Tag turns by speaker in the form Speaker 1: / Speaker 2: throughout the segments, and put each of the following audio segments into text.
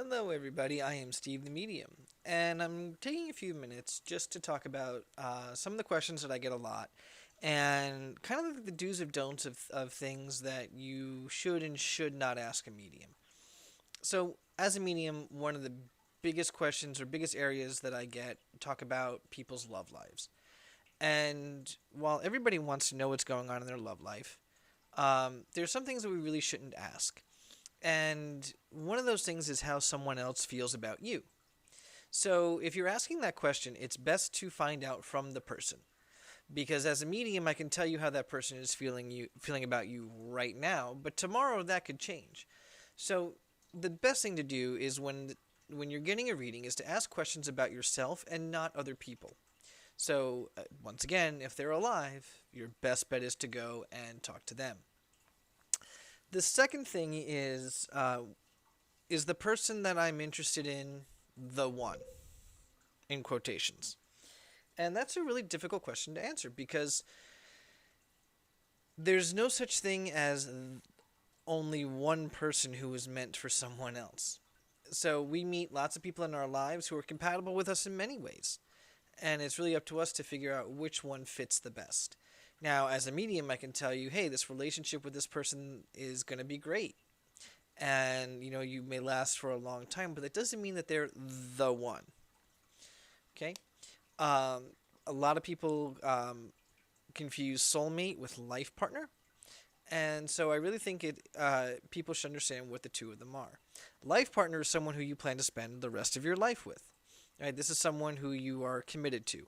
Speaker 1: Hello, everybody. I am Steve the Medium, and I'm taking a few minutes just to talk about some of the questions that I get a lot and kind of the do's and don'ts of things that you should and should not ask a medium. So, as a medium, one of the biggest questions or biggest areas that I get talk about people's love lives. And while everybody wants to know what's going on in their love life, there's some things that we really shouldn't ask. And one of those things is how someone else feels about you. So if you're asking that question, it's best to find out from the person. Because as a medium, I can tell you how that person is feeling about you right now, but tomorrow that could change. So the best thing to do is when you're getting a reading is to ask questions about yourself and not other people. So once again, if they're alive, your best bet is to go and talk to them. The second thing is the person that I'm interested in the one, in quotations? And that's a really difficult question to answer because there's no such thing as only one person who is meant for someone else. So we meet lots of people in our lives who are compatible with us in many ways. And it's really up to us to figure out which one fits the best. Now, as a medium, I can tell you, hey, this relationship with this person is going to be great. And, you may last for a long time, but that doesn't mean that they're the one. Okay? Um, a lot of people confuse soulmate with life partner. And so I really think people should understand what the two of them are. Life partner is someone who you plan to spend the rest of your life with. Right? This is someone who you are committed to.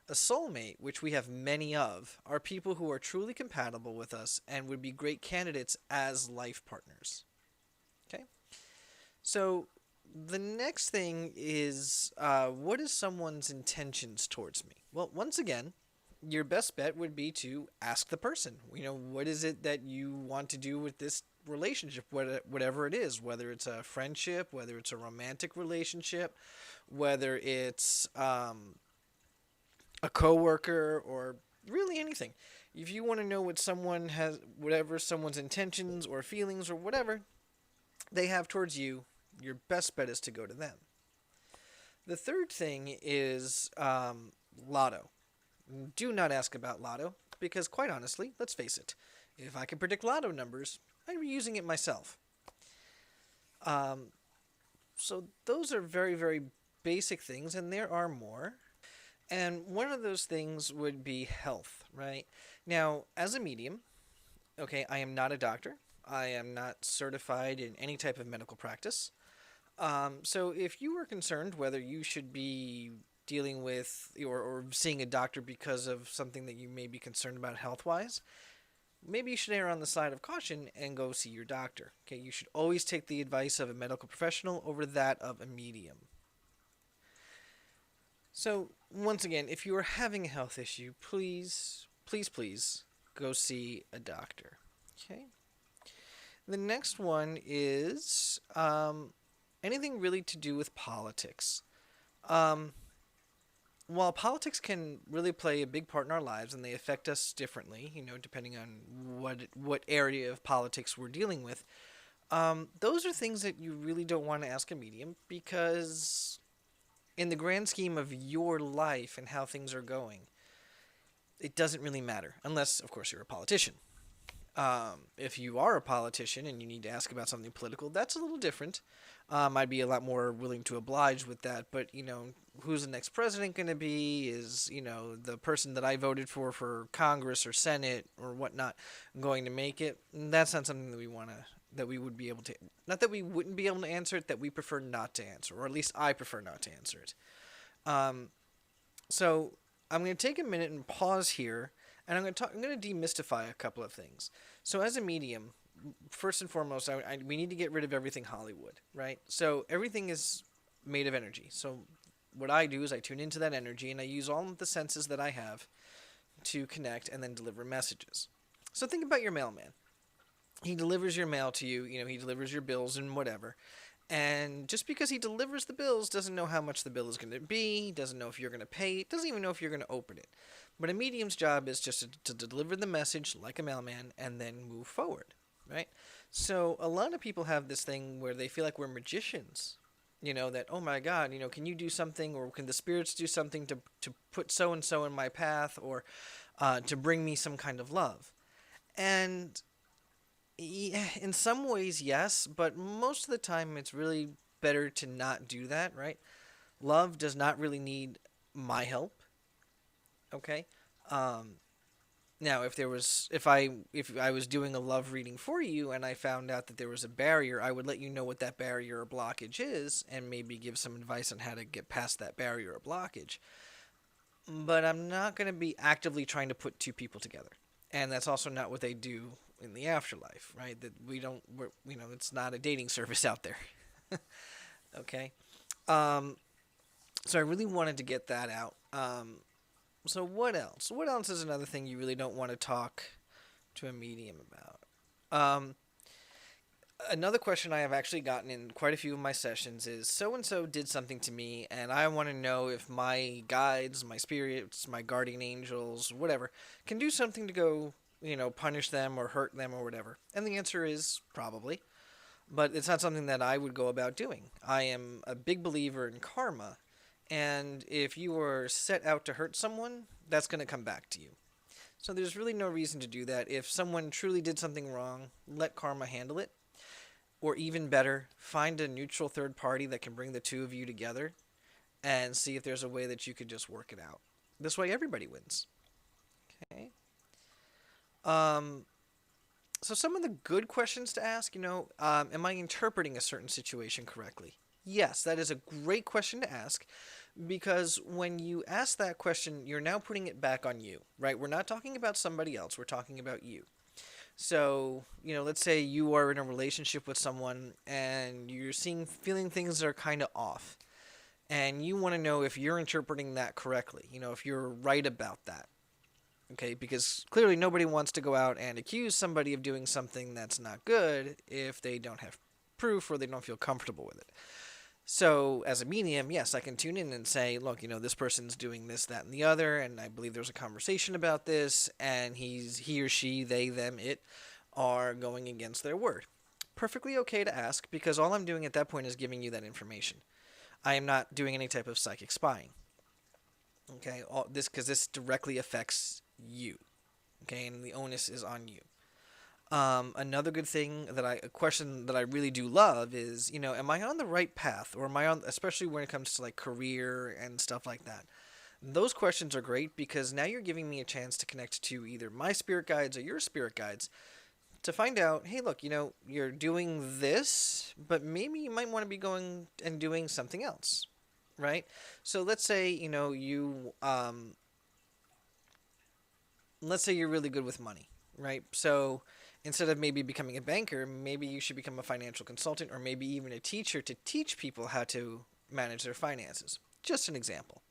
Speaker 1: A soulmate, which we have many of, are people who are truly compatible with us and would be great candidates as life partners. Okay? So the next thing is what is someone's intentions towards me? Well, once again, your best bet would be to ask the person. What is it that you want to do with this relationship, whatever it is, whether it's a friendship, whether it's a romantic relationship, whether it's a coworker, or really anything. If you want to know whatever someone's intentions or feelings or whatever they have towards you, your best bet is to go to them. The third thing is lotto. Do not ask about lotto because, quite honestly, let's face it, if I could predict lotto numbers, I'd be using it myself. Um, so those are very, very basic things, and there are more. And one of those things would be health, right? Now, as a medium, okay, I am not a doctor. I am not certified in any type of medical practice. So if you are concerned whether you should be dealing with or seeing a doctor because of something that you may be concerned about health wise, maybe you should err on the side of caution and go see your doctor. Okay, you should always take the advice of a medical professional over that of a medium. So, once again, if you are having a health issue, please, please, please go see a doctor. Okay? The next one is anything really to do with politics. Um, while politics can really play a big part in our lives and they affect us differently, depending on what area of politics we're dealing with, those are things that you really don't want to ask a medium because in the grand scheme of your life and how things are going, it doesn't really matter, unless, of course, you're a politician. If you are a politician and you need to ask about something political, that's a little different. I'd be a lot more willing to oblige with that, but, who's the next president going to be? Is, the person that I voted for Congress or Senate or whatnot going to make it? That's not something that that we would be able to, not that we wouldn't be able to answer it, that we prefer not to answer, or at least I prefer not to answer it. Um, so I'm going to take a minute and pause here, and I'm going to demystify a couple of things. So as a medium, first and foremost, we need to get rid of everything Hollywood, right? So everything is made of energy. So what I do is I tune into that energy, and I use all of the senses that I have to connect and then deliver messages. So think about your mailman. He delivers your mail to you, he delivers your bills and whatever. And just because he delivers the bills doesn't know how much the bill is going to be, doesn't know if you're going to pay it, doesn't even know if you're going to open it. But a medium's job is just to deliver the message like a mailman and then move forward, right? So a lot of people have this thing where they feel like we're magicians. That, oh my God, can you do something, or can the spirits do something to put so and so in my path, or to bring me some kind of love. And in some ways, yes, but most of the time, it's really better to not do that, right? Love does not really need my help. Okay. Um, Now, if I was doing a love reading for you and I found out that there was a barrier, I would let you know what that barrier or blockage is, and maybe give some advice on how to get past that barrier or blockage. But I'm not going to be actively trying to put two people together, and that's also not what they do in the afterlife, right? That we don't, it's not a dating service out there. Okay. Um, so I really wanted to get that out. So what else? What else is another thing you really don't want to talk to a medium about? Um, Another question I have actually gotten in quite a few of my sessions is, so and so did something to me, and I want to know if my guides, my spirits, my guardian angels, whatever, can do something to go, punish them or hurt them or whatever. And the answer is probably. But it's not something that I would go about doing. I am a big believer in karma, and if you are set out to hurt someone, that's going to come back to you. So there's really no reason to do that. If someone truly did something wrong, let karma handle it. Or even better, find a neutral third party that can bring the two of you together and see if there's a way that you could just work it out. This way, everybody wins. Okay. Um, so some of the good questions to ask, am I interpreting a certain situation correctly? Yes, that is a great question to ask, because when you ask that question, you're now putting it back on you, right? We're not talking about somebody else, we're talking about you. So, let's say you are in a relationship with someone and you're feeling things that are kind of off. And you want to know if you're interpreting that correctly, if you're right about that. Okay, because clearly nobody wants to go out and accuse somebody of doing something that's not good if they don't have proof or they don't feel comfortable with it. So, as a medium, yes, I can tune in and say, look, this person's doing this, that, and the other, and I believe there's a conversation about this, and he or she, they, them, it, are going against their word. Perfectly okay to ask, because all I'm doing at that point is giving you that information. I am not doing any type of psychic spying. Okay, because this directly affects you. Okay, and the onus is on you. Another good thing a question that I really do love is, am I on the right path, or am I on, especially when it comes to like career and stuff like that. Those questions are great because now you're giving me a chance to connect to either my spirit guides or your spirit guides to find out, hey, look, you're doing this, but maybe you might want to be going and doing something else, right? So let's say you're really good with money, right? So instead of maybe becoming a banker, maybe you should become a financial consultant, or maybe even a teacher to teach people how to manage their finances. Just an example.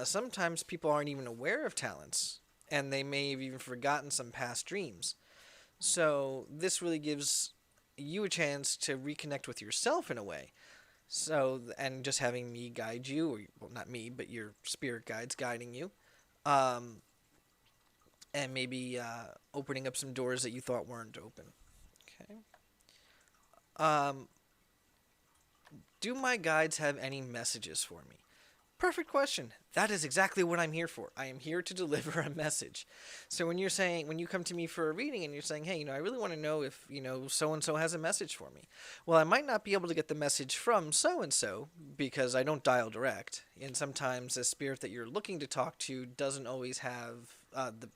Speaker 1: Sometimes people aren't even aware of talents, and they may have even forgotten some past dreams. So this really gives you a chance to reconnect with yourself in a way. So, and just having me guide you, or well, not me, but your spirit guides guiding you, um, and maybe opening up some doors that you thought weren't open. Okay. Um, do my guides have any messages for me? Perfect question. That is exactly what I'm here for. I am here to deliver a message. So when you come to me for a reading and you're saying, hey, I really want to know if, so and so has a message for me. Well, I might not be able to get the message from so and so because I don't dial direct. And sometimes the spirit that you're looking to talk to doesn't always have the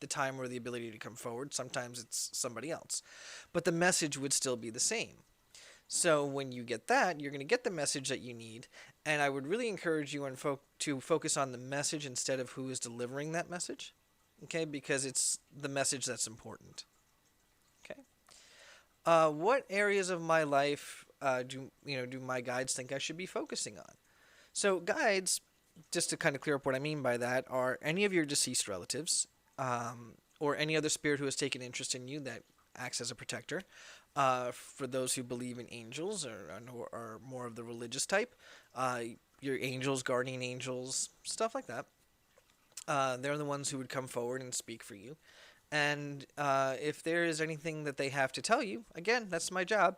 Speaker 1: time or the ability to come forward. Sometimes it's somebody else. But the message would still be the same. So when you get that, you're going to get the message that you need, and I would really encourage you to focus on the message instead of who is delivering that message, okay? Because it's the message that's important, okay? What areas of my life do my guides think I should be focusing on? So guides, just to kind of clear up what I mean by that, are any of your deceased relatives, or any other spirit who has taken interest in you that acts as a protector. For those who believe in angels or are more of the religious type, your angels, guardian angels, stuff like that. They're the ones who would come forward and speak for you. And if there is anything that they have to tell you, again, that's my job.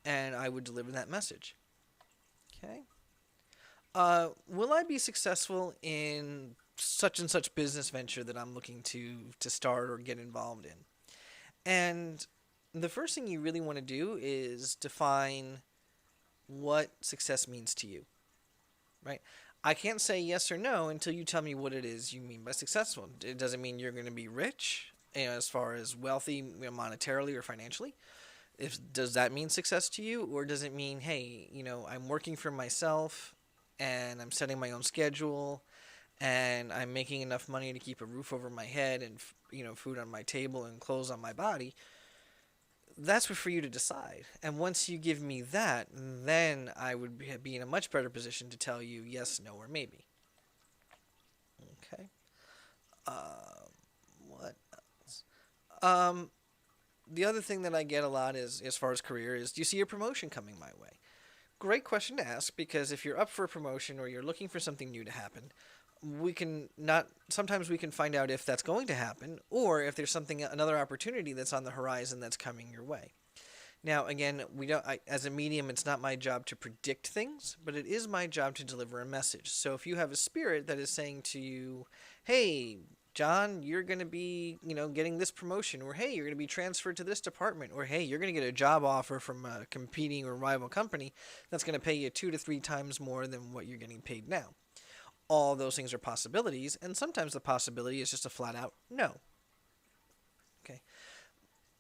Speaker 1: and I would deliver that message. Okay. Will I be successful in such and such business venture that I'm looking to start or get involved in? And the first thing you really want to do is define what success means to you, right? I can't say yes or no until you tell me what it is you mean by successful. It doesn't mean you're going to be rich, as far as wealthy, monetarily or financially. If does that mean success to you, or does it mean, hey, I'm working for myself, and I'm setting my own schedule, and I'm making enough money to keep a roof over my head and food on my table and clothes on my body? That's for you to decide. And once you give me that, then I would be in a much better position to tell you yes, no, or maybe. Okay. What else? The other thing that I get a lot is, as far as career, is do you see a promotion coming my way? Great question to ask, because if you're up for a promotion or you're looking for something new to happen, we can not sometimes we can find out if that's going to happen, or if there's another opportunity that's on the horizon that's coming your way. Now, again, as a medium, it's not my job to predict things, but it is my job to deliver a message. So if you have a spirit that is saying to you, hey, John, you're going to be, getting this promotion, or hey, you're going to be transferred to this department, or hey, you're going to get a job offer from a competing or rival company that's going to pay you 2 to 3 times more than what you're getting paid now. All those things are possibilities, and sometimes the possibility is just a flat out no. Okay.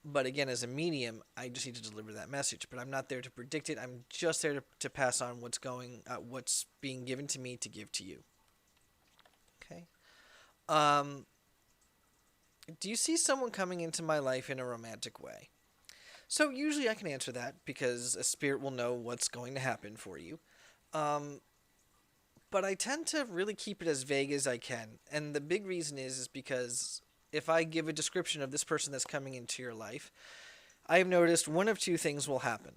Speaker 1: But again, as a medium, I just need to deliver that message. But I'm not there to predict it. I'm just there to pass on what's being given to me to give to you. Okay. Do you see someone coming into my life in a romantic way? So usually I can answer that because a spirit will know what's going to happen for you. But I tend to really keep it as vague as I can. And the big reason is because if I give a description of this person that's coming into your life, I have noticed one of two things will happen.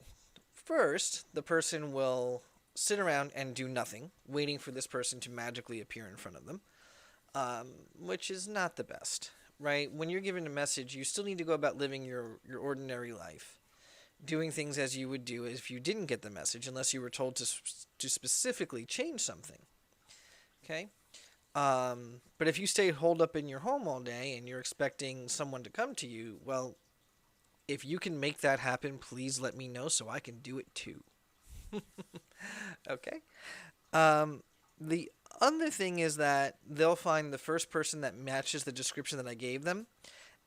Speaker 1: First, the person will sit around and do nothing, waiting for this person to magically appear in front of them, which is not the best, right? When you're given a message, you still need to go about living your ordinary life, doing things as you would do if you didn't get the message, unless you were told to specifically change something. Okay? But if you stay holed up in your home all day and you're expecting someone to come to you, well, if you can make that happen, please let me know so I can do it too. Okay? The other thing is that they'll find the first person that matches the description that I gave them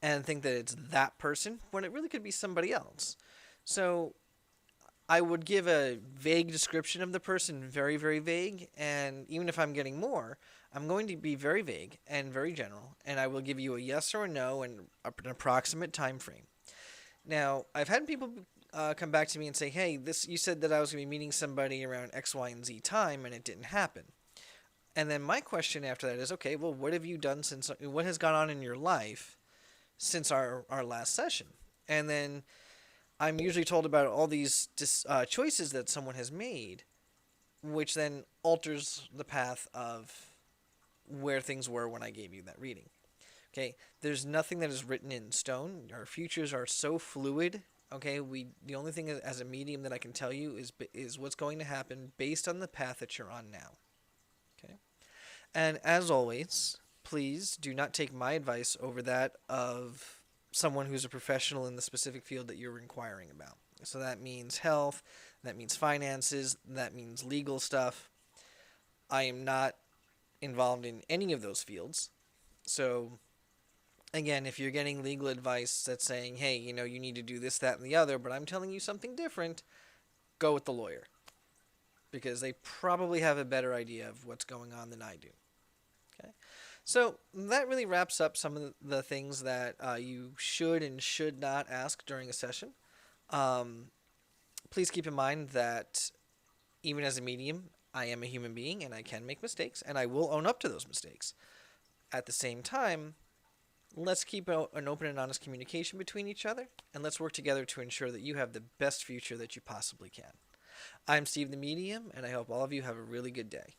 Speaker 1: and think that it's that person when it really could be somebody else. So I would give a vague description of the person, very, very vague, and even if I'm getting more, I'm going to be very vague and very general, and I will give you a yes or a no and an approximate time frame. Now, I've had people come back to me and say, hey, you said that I was going to be meeting somebody around X, Y, and Z time, and it didn't happen. And then my question after that is, okay, well, what have you done what has gone on in your life since our last session? And then I'm usually told about all these choices that someone has made, which then alters the path of where things were when I gave you that reading. Okay, there's nothing that is written in stone. Our futures are so fluid. Okay, the only thing as a medium that I can tell you is what's going to happen based on the path that you're on now. Okay, and as always, please do not take my advice over that of someone who's a professional in the specific field that you're inquiring about. So that means health, that means finances, that means legal stuff. I am not involved in any of those fields. So again, if you're getting legal advice that's saying, hey, you need to do this, that, and the other, but I'm telling you something different, go with the lawyer. Because they probably have a better idea of what's going on than I do. Okay? So that really wraps up some of the things that you should and should not ask during a session. Please keep in mind that even as a medium, I am a human being and I can make mistakes, and I will own up to those mistakes. At the same time, let's keep an open and honest communication between each other, and let's work together to ensure that you have the best future that you possibly can. I'm Steve the Medium, and I hope all of you have a really good day.